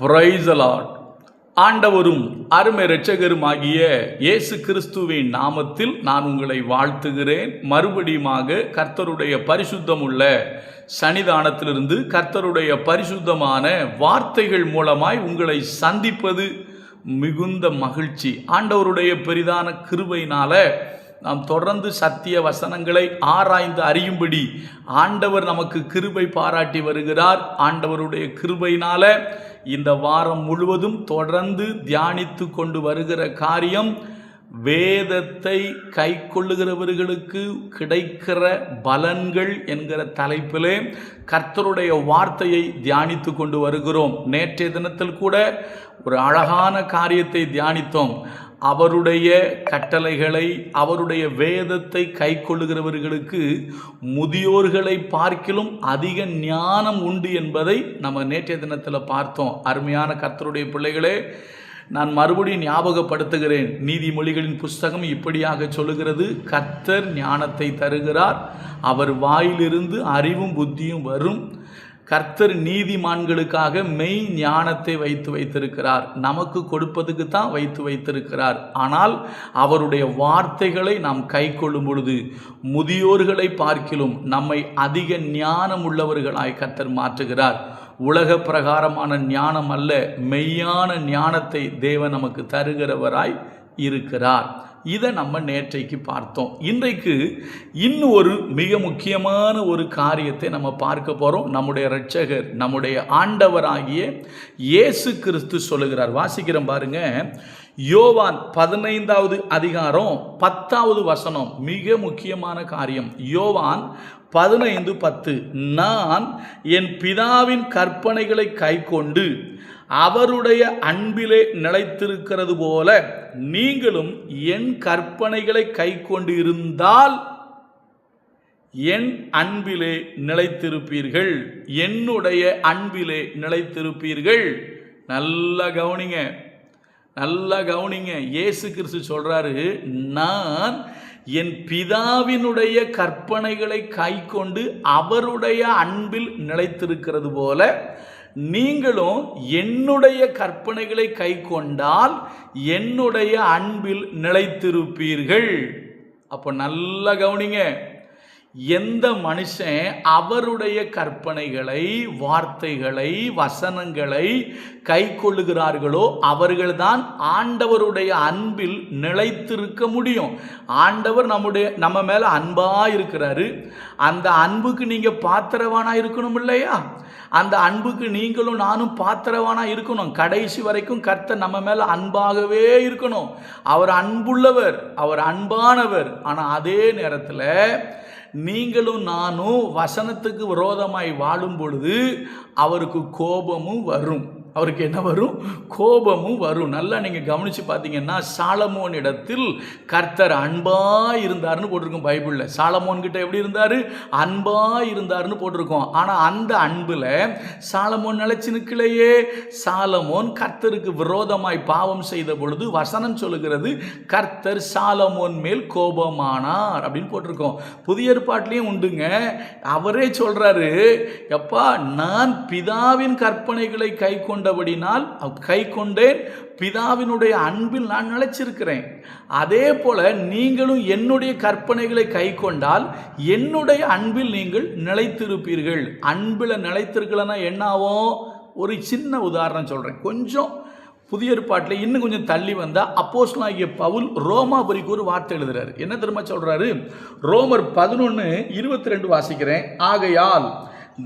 Praise the Lord. ஆண்டவரும் அருமை இரட்சகருமாகிய இயேசு கிறிஸ்துவின் நாமத்தில் நான் உங்களை வாழ்த்துகிறேன். மறுபடியுமாக கர்த்தருடைய பரிசுத்தமுள்ள சன்னிதானத்திலிருந்து கர்த்தருடைய பரிசுத்தமான வார்த்தைகள் மூலமாய் உங்களை சந்திப்பது மிகுந்த மகிழ்ச்சி. ஆண்டவருடைய பெரிதான கிருபையினால நாம் தொடர்ந்து சத்திய வசனங்களை ஆராய்ந்து அறியும்படி ஆண்டவர் நமக்கு கிருபை பாராட்டி வருகிறார். ஆண்டவருடைய கிருபையினால இந்த வாரம் முழுவதும் தொடர்ந்து தியானித்து கொண்டு வருகிற காரியம், வேதத்தை கை கொள்ளுகிறவர்களுக்கு கிடைக்கிற பலன்கள் என்கிற தலைப்பிலே கர்த்தருடைய வார்த்தையை தியானித்து கொண்டு வருகிறோம். நேற்றைய தினத்தில் கூட ஒரு அழகான காரியத்தை தியானித்தோம். அவருடைய கட்டளைகளை, அவருடைய வேதத்தை கை கொள்ளுகிறவர்களுக்கு முதியோர்களை பார்க்கிலும் அதிக ஞானம் உண்டு என்பதை நம்ம நேற்றைய தினத்தில் பார்த்தோம். அருமையான கர்த்தருடைய பிள்ளைகளே, நான் மறுபடியும் ஞாபகப்படுத்துகிறேன். நீதிமொழிகளின் புஸ்தகம் இப்படியாக சொல்லுகிறது, கர்த்தர் ஞானத்தை தருகிறார், அவர் வாயிலிருந்து அறிவும் புத்தியும் வரும். கர்த்தர் நீதிமான்களுக்காக மெய் ஞானத்தை வைத்திருக்கிறார். நமக்கு கொடுப்பதுக்கு தான் வைத்திருக்கிறார். ஆனால் அவருடைய வார்த்தைகளை நாம் கை கொள்ளும் பொழுது முதியோர்களை பார்க்கிலும் நம்மை அதிக ஞானம் உள்ளவர்களாய் கர்த்தர் மாற்றுகிறார். உலக பிரகாரமான ஞானம் அல்ல, மெய்யான ஞானத்தை தேவன் நமக்கு தருகிறவராய் இருக்கிறார். இதை நம்ம நேற்றைக்கு பார்த்தோம். இன்றைக்கு இன்னும் ஒரு மிக முக்கியமான ஒரு காரியத்தை நம்ம பார்க்க போகிறோம். நம்முடைய இரட்சகர், நம்முடைய ஆண்டவராகிய இயேசு கிறிஸ்து சொல்லுகிறார். வாசிக்கிறோம் பாருங்க, யோவான் 15வது அதிகாரம் 10வது வசனம். மிக முக்கியமான காரியம். யோவான் 15:10. நான் என் பிதாவின் கற்பனைகளை கைக்கொண்டு அவருடைய அன்பிலே நிலைத்திருக்கிறது போல நீங்களும் என் கற்பனைகளை கைக்கொண்டு இருந்தால் என் அன்பிலே நிலைத்திருப்பீர்கள். என்னுடைய அன்பிலே நிலைத்திருப்பீர்கள். நல்லா கவனிங்க, நல்லா கவனிங்க. இயேசு கிறிஸ்து சொல்றாரு, நான் என் பிதாவினுடைய கற்பனைகளை கைக்கொண்டு அவருடைய அன்பில் நிலைத்திருக்கிறது போல நீங்களும் என்னுடைய கற்பனைகளை கை கொண்டால் என்னுடைய அன்பில் நிலைத்திருப்பீர்கள். அப்போ நல்லா கவனிங்க, எந்த மனுஷன் அவருடைய கற்பனைகளை, வார்த்தைகளை, வசனங்களை கை கொள்ளுகிறார்களோ அவர்கள்தான் ஆண்டவருடைய அன்பில் நிலைத்திருக்க முடியும். ஆண்டவர் நம்ம மேலே அன்பாக இருக்கிறாரு. அந்த அன்புக்கு நீங்கள் பாத்திரவானா இருக்கணும் இல்லையா? அந்த அன்புக்கு நீங்களும் நானும் பாத்திரவானா இருக்கணும். கடைசி வரைக்கும் கர்த்தர் நம்ம மேலே அன்பாகவே இருக்கணும். அவர் அன்புள்ளவர், அவர் அன்பானவர். ஆனால் அதே நேரத்தில் நீங்களும் நானும் வசனத்துக்கு விரோதமாய் வாழும் பொழுது அவருக்கு கோபமும் வரும். அவருக்கு என்ன வரும்? கோபமும் வரும். நல்லா நீங்கள் கவனித்து பார்த்தீங்கன்னா, சாலமோன் இடத்தில் கர்த்தர் அன்பாக இருந்தார்னு போட்டிருக்கோம் பைபிளில். சாலமோன் கிட்ட எப்படி இருந்தார்? அன்பாக இருந்தார்னு போட்டிருக்கோம். ஆனால் அந்த அன்பில் சாலமோன் நிலைச்சு நிற்கலையே. சாலமோன் கர்த்தருக்கு விரோதமாய் பாவம் செய்த பொழுது வசனம் சொல்லுகிறது, கர்த்தர் சாலமோன் மேல் கோபமானார் அப்படின்னு போட்டிருக்கோம். புதிய ஏற்பாட்டிலையும் உண்டுங்க. அவரே சொல்றாரு, எப்பா நான் பிதாவின் கற்பனைகளை கை கொண்டபடினால் கை கொண்டேன், பிதாவினுடைய அன்பில் நான் நிலைச்சிருக்கிறேன். அதே போல நீங்களும் என்னுடைய கற்பனைகளை கை கொண்டால் என்னுடைய அன்பில் நீங்கள் நிலைத்திருப்பீர்கள். அன்பில் நிலைத்திருக்கலன்னா என்ன ஆகும்? ஒரு சின்ன உதாரணம் சொல்கிறேன். கொஞ்சம் புதிய ஏற்பாட்டில் இன்னும் கொஞ்சம் தள்ளி வந்தால் அப்போஸ்தலனாகிய பவுல் ரோமாபுரிக்கு ஒரு வார்த்தை எழுதுறாரு. என்ன திரும்ப சொல்றாரு? ரோமர் 11:22 வாசிக்கிறேன். ஆகையால்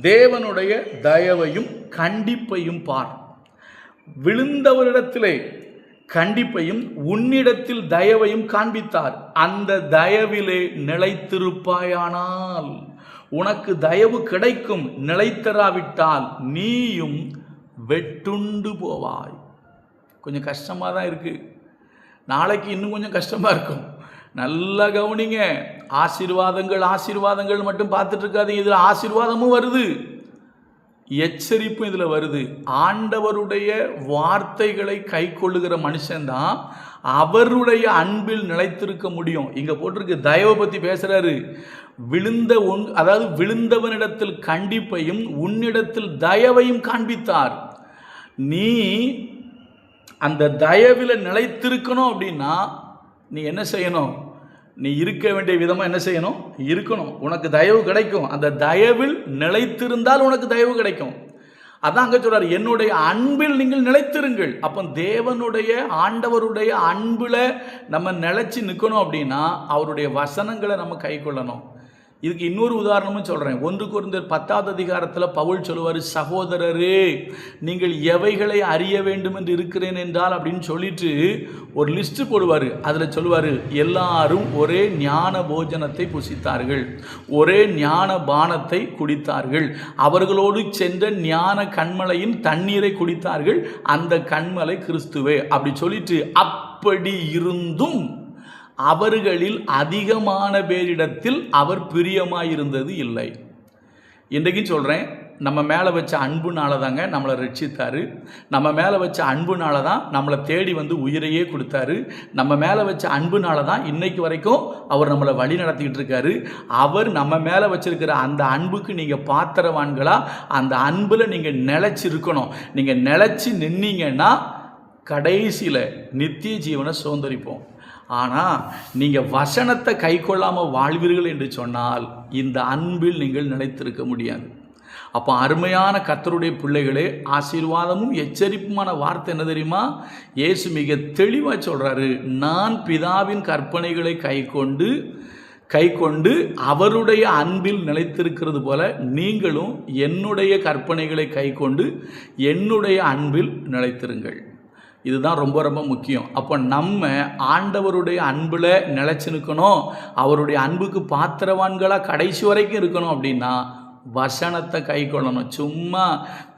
தேவனுடைய தயவையும் கண்டிப்பையும் பார், விழுந்தவரிடத்திலே கண்டிப்பையும் உன்னிடத்தில் தயவையும் காண்பித்தார், அந்த தயவிலே நிலைத்திருப்பாயானால் உனக்கு தயவு கிடைக்கும், நிலைத்தராவிட்டால் நீயும் வெட்டுண்டு போவாய். கொஞ்சம் கஷ்டமாக தான் இருக்குது. நாளைக்கு இன்னும் கொஞ்சம் கஷ்டமாக இருக்கும். நல்லா கவனிங்க. ஆசீர்வாதங்கள் மட்டும் பார்த்துட்டு இருக்காதீங்க. இதில் ஆசீர்வாதமும் வருது, எச்சரிப்பும் இதில் வருது. ஆண்டவருடைய வார்த்தைகளை கை கொள்ளுகிற மனுஷன்தான் அவருடைய அன்பில் நிலைத்திருக்க முடியும். இங்கே போட்டிருக்கு, தயவை பற்றி பேசுகிறாரு. விழுந்தவனிடத்தில் கண்டிப்பையும் உன்னிடத்தில் தயவையும் காண்பித்தார். நீ அந்த தயவில் நிலைத்திருக்கணும் அப்படின்னா நீ என்ன செய்யணும்? நீ இருக்க வேண்டிய விதமாக என்ன செய்யணும்? இருக்கணும். உனக்கு தயவு கிடைக்கும். அந்த தயவில் நிலைத்திருந்தால் உனக்கு தயவு கிடைக்கும். அதான் அங்கே சொல்றாரு, என்னுடைய அன்பில் நீங்கள் நிலைத்திருங்கள். அப்போ தேவனுடைய ஆண்டவருடைய அன்பில் நம்ம நிலைச்சி நிற்கணும் அப்படின்னா அவருடைய வசனங்களை நம்ம கை கொள்ளணும். இதுக்கு இன்னொரு உதாரணமும் சொல்கிறேன். 1 கொரிந்தியர் 10வது அதிகாரத்தில் பவுல் சொல்லுவார், சகோதரரே நீங்கள் எவைகளை அறிய வேண்டும் என்று இருக்கிறேன் என்றால் அப்படின்னு சொல்லிட்டு ஒரு லிஸ்ட்டு போடுவார். அதில் சொல்லுவார், எல்லாரும் ஒரே ஞான போஜனத்தை புசித்தார்கள், ஒரே ஞான பானத்தை குடித்தார்கள், அவர்களோடு சென்ற ஞான கண்மலையின் தண்ணீரை குடித்தார்கள், அந்த கண்மலை கிறிஸ்துவே அப்படி சொல்லிட்டு, அப்படி இருந்தும் அவர்களில் அதிகமான பேரிடத்தில் அவர் பிரியமாயிருந்தது இல்லை. இன்றைக்கும் சொல்கிறேன், நம்ம மேலே வச்ச அன்புனால தாங்க நம்மளை ரட்சித்தார். நம்ம மேலே வச்ச அன்புனால தான் நம்மளை தேடி வந்து உயிரையே கொடுத்தாரு. நம்ம மேலே வச்ச அன்புனால தான் இன்னைக்கு வரைக்கும் அவர் நம்மளை வழி நடத்திக்கிட்டு இருக்காரு. அவர் நம்ம மேலே வச்சிருக்கிற அந்த அன்புக்கு நீங்கள் பாத்திரவான்களா? அந்த அன்பில் நீங்கள் நிலைச்சிருக்கணும். நீங்கள் நிலைச்சி நின்னீங்கன்னா கடைசியில் நித்திய ஜீவனை சுதந்திரிப்போம். ஆனால் நீங்கள் வசனத்தை கை கொள்ளாமல் வாழ்வீர்கள் என்று சொன்னால் இந்த அன்பில் நீங்கள் நிலைத்திருக்க முடியாது. அப்போ அருமையான கர்த்தருடைய பிள்ளைகளே, ஆசீர்வாதமும் எச்சரிப்புமான வார்த்தை என்ன தெரியுமா? இயேசு மிக தெளிவாக சொல்கிறாரு, நான் பிதாவின் கற்பனைகளை கை கொண்டு அவருடைய அன்பில் நிலைத்திருக்கிறது போல நீங்களும் என்னுடைய கற்பனைகளை கை கொண்டு என்னுடைய அன்பில் நிலைத்திருங்கள். இதுதான் ரொம்ப ரொம்ப முக்கியம். அப்போ நம்ம ஆண்டவருடைய அன்பில் நிலைச்சு நிற்கணும், அவருடைய அன்புக்கு பாத்திரவான்களாக கடைசி வரைக்கும் இருக்கணும். அப்படின்னா வசனத்தை கை கொள்ளணும். சும்மா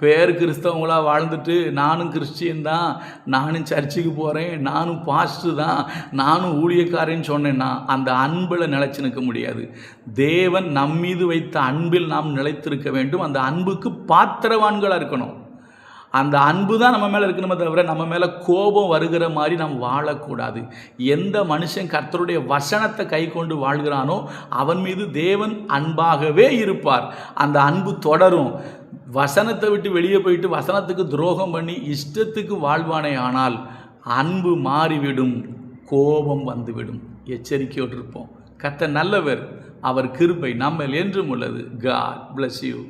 பேர் கிறிஸ்தவங்களாக வாழ்ந்துட்டு நானும் கிறிஸ்டியன் தான், நானும் சர்ச்சுக்கு போகிறேன், நானும் பாஸ்டர் தான், நானும் ஊழியக்காரன்னு சொன்னேன்னா அந்த அன்பில் நிலைச்சு நிற்க முடியாது. தேவன் நம்மீது வைத்த அன்பில் நாம் நிலைத்திருக்க வேண்டும். அந்த அன்புக்கு பாத்திரவான்களாக இருக்கணும். அந்த அன்பு தான் நம்ம மேலே இருக்கணுமே தவிர நம்ம மேலே கோபம் வருகிற மாதிரி நாம் வாழக்கூடாது. எந்த மனுஷன் கர்த்தருடைய வசனத்தை கை கொண்டு வாழ்கிறானோ அவன் மீது தேவன் அன்பாகவே இருப்பார். அந்த அன்பு தொடரும். வசனத்தை விட்டு வெளியே போயிட்டு வசனத்துக்கு துரோகம் பண்ணி இஷ்டத்துக்கு வாழ்வானே ஆனால் அன்பு மாறிவிடும், கோபம் வந்துவிடும். எச்சரிக்கையோடு இருப்போம். கர்த்தர் நல்லவர், அவர் கிருபை நம்மேல் என்றும் உள்ளது. God bless you.